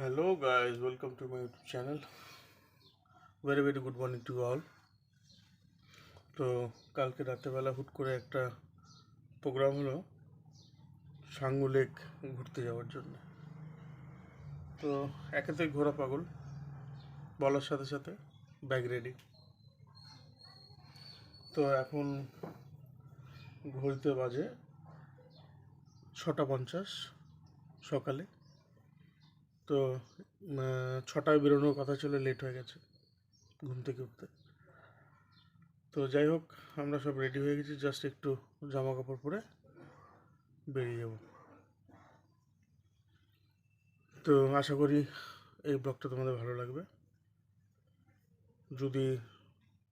Hello guys, welcome to my YouTube channel. Very good morning to all. তো কালকে রাতেবেলা হুট করে একটা প্রোগ্রাম হলো সাঙ্গু লেক ঘুরতে যাওয়ার জন্য। তো একেতেই ঘোরা পাগল, বলার সাথে সাথে ব্যাগ রেডি। তো এখন ঘড়িতে বাজে 6:50 সকালে। তো 6টায় বেরোনোর কথা ছিল, লেট হয়ে গেছে ঘুম থেকে উঠতে। তো যাই হোক, আমরা সব রেডি হয়ে গেছি, জাস্ট একটু জামা কাপড় পরে বেরিয়ে যাব। তো আশা করি এই ব্লগটা তোমাদের ভালো লাগবে। যদি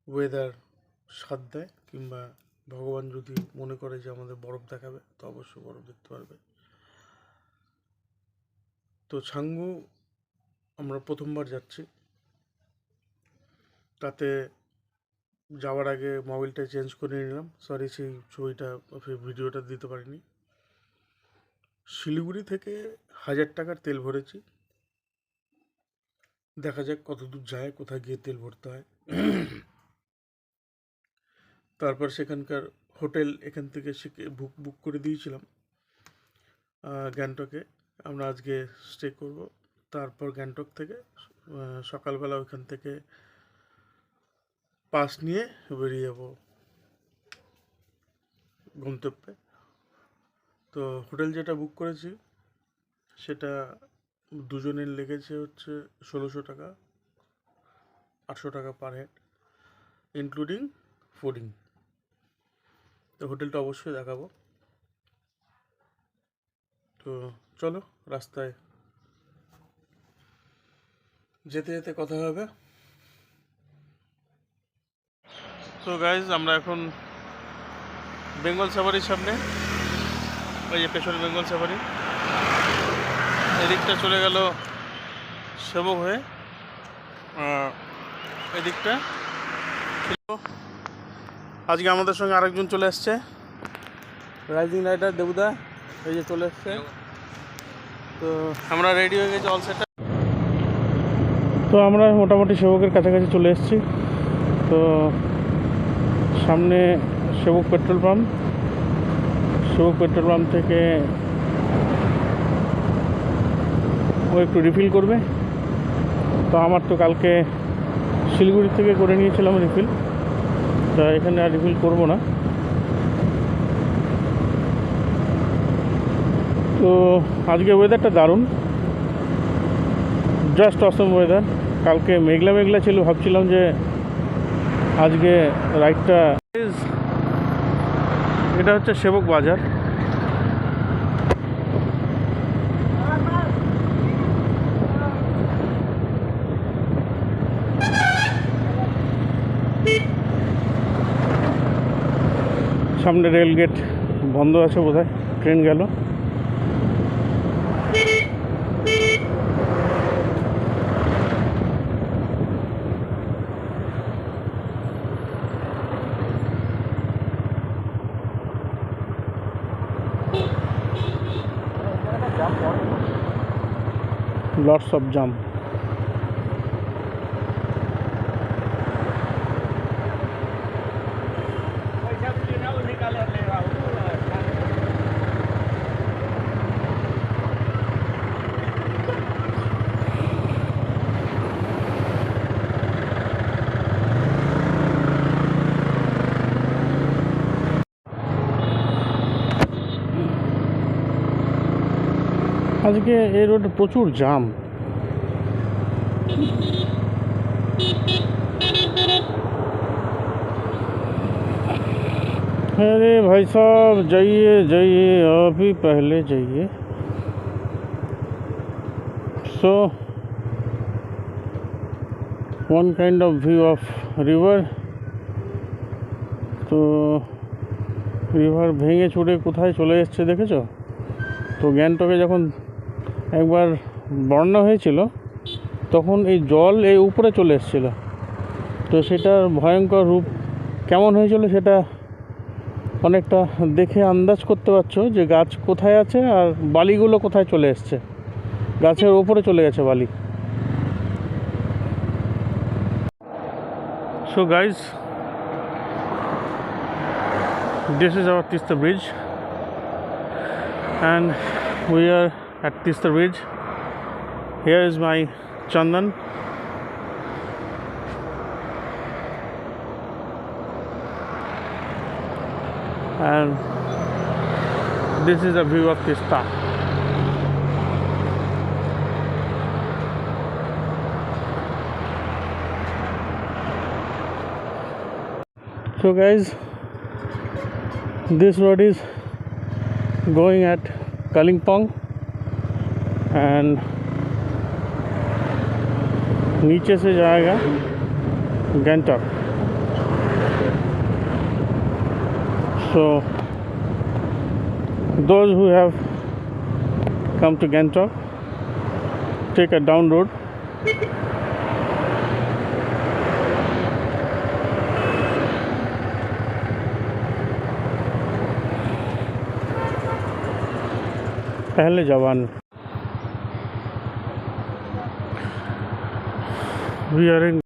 ওয়েদার সাথ দেয় কিংবা ভগবান যদি মনে করে যে আমাদের বরফ দেখাবে, তো অবশ্যই বরফ দেখতে পারবে। তো ছাঙ্গু আমরা প্রথমবার যাচ্ছি, তাতে যাওয়ার আগে মোবাইলটা চেঞ্জ করে নিলাম। সরি, সেই ভিডিওটা দিতে পারিনি। শিলিগুড়ি থেকে 1000 টাকার তেল ভরেছি, দেখা যাক কত দূর যায়, কোথায় গিয়ে তেল ভরতে হয়। তারপর সেখানকার হোটেল এখান থেকে বুক করে দিয়েছিলাম গ্যাংটকে। আমরা আজকে স্টে করব। তারপর গ্যাংটক থেকে সকালবেলা ওইখান থেকে পাস নিয়ে বেরিয়ে যাব গন্তব্যে। তো হোটেল যেটা বুক করেছি সেটা দুজনের লেগেছে হচ্ছে 1600 টাকা, 800 টাকা পার হেড, ইনক্লুডিং ফুডিং। তো হোটেলটা অবশ্যই দেখাবো। তো চলো, রাস্তায় যেতে যেতে কথা হবে। তো গাইজ, আমরা এখন বেঙ্গল সাফারির সামনে, ওই যে পেছনে বেঙ্গল সাফারি, এদিকটা চলে গেল সেবক হয়ে, এদিকটা ছিল। আজকে আমাদের সঙ্গে আরেকজন চলে আসছে, রাইজিং রাইডার দেবুদা, এই যে চলে এসছে। তো আমরা রেডি হয়ে গেছি, অল সেট। তো আমরা মোটামুটি সেবকের কাছাকাছি চলে এসেছি। তো সামনে সেবক পেট্রোল পাম্প, সেবক পেট্রোল পাম্প থেকে ও একটু রিফিল করবে। তো আমার তো কালকে শিলিগুড়ি থেকে করে নিয়েছিলাম রিফিল, তা এখানে আর রিফিল করবো না। তো আজকে ওয়েদারটা দারুণ, জাস্ট অসম ওয়েদার। কালকে মেঘলা মেঘলা ছিল, ভাবছিলাম যে আজকে রাইডটা। এটা হচ্ছে সেবক বাজার। সামনে রেল গেট বন্ধ আছে বোধহয়, ট্রেন গেল। লটস অফ জাম। আজকে এই রোডে প্রচুর জাম। अरे भाई साहब, जाइए जाइए, आप ही पहले जाइए। So one kind of view of river। তো রিভার ভেঙে চুরে কোথায় চলে এসছে দেখেছো? তো গ্যাংটকে যখন একবার বন্যা হয়েছিল, তখন এই জল এই উপরে চলে এসেছিল। তো সেটার ভয়ঙ্কর রূপ কেমন হয়েছিল সেটা অনেকটা দেখে আন্দাজ করতে পারছো যে গাছ কোথায় আছে আর বালিগুলো কোথায় চলে এসছে। গাছের ওপরে চলে গেছে বালি। So guys, this is our Tista Bridge, and we are at Tista Bridge. Here is my Chandan. And this is a view of Tista. So guys, this road is going at Kalimpong, and नीचे से जाएगा Gangtok. So those who have come to Gangtok, take a down road. पहले जवान. We are in.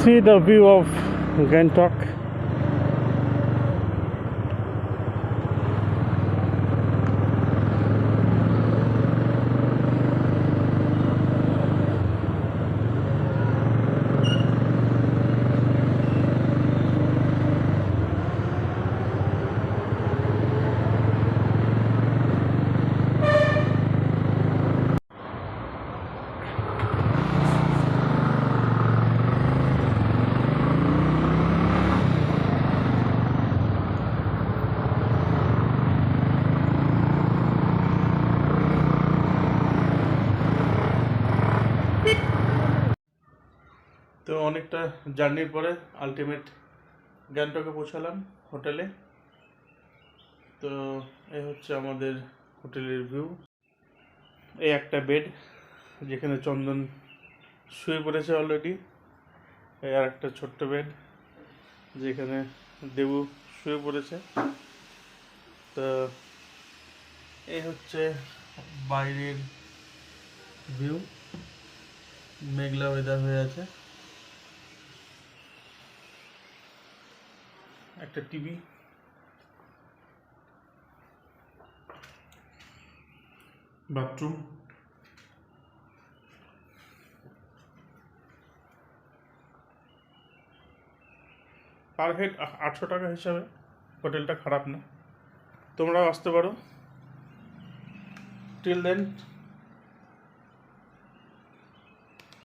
See the view of Gangtok. তো অনেকটা জার্নির পরে ultimate গ্যাংটকে পৌঁছালাম হোটেলে। তো এই হচ্ছে আমাদের হোটেলের ভিউ। এই একটা বেড যেখানে চন্দন শুয়ে পড়েছে অলরেডি। এই আর একটা ছোট্ট বেড যেখানে দেবু শুয়ে পড়েছে। তো এই হচ্ছে বাইরের ভিউ, মেঘলা ওয়েদার হয়ে আছে। একটা টিভি, বাথরুম, পার হেড 800 টাকা হিসাবে হোটেলটা খারাপ না, তোমরাও আসতে পারো। Till then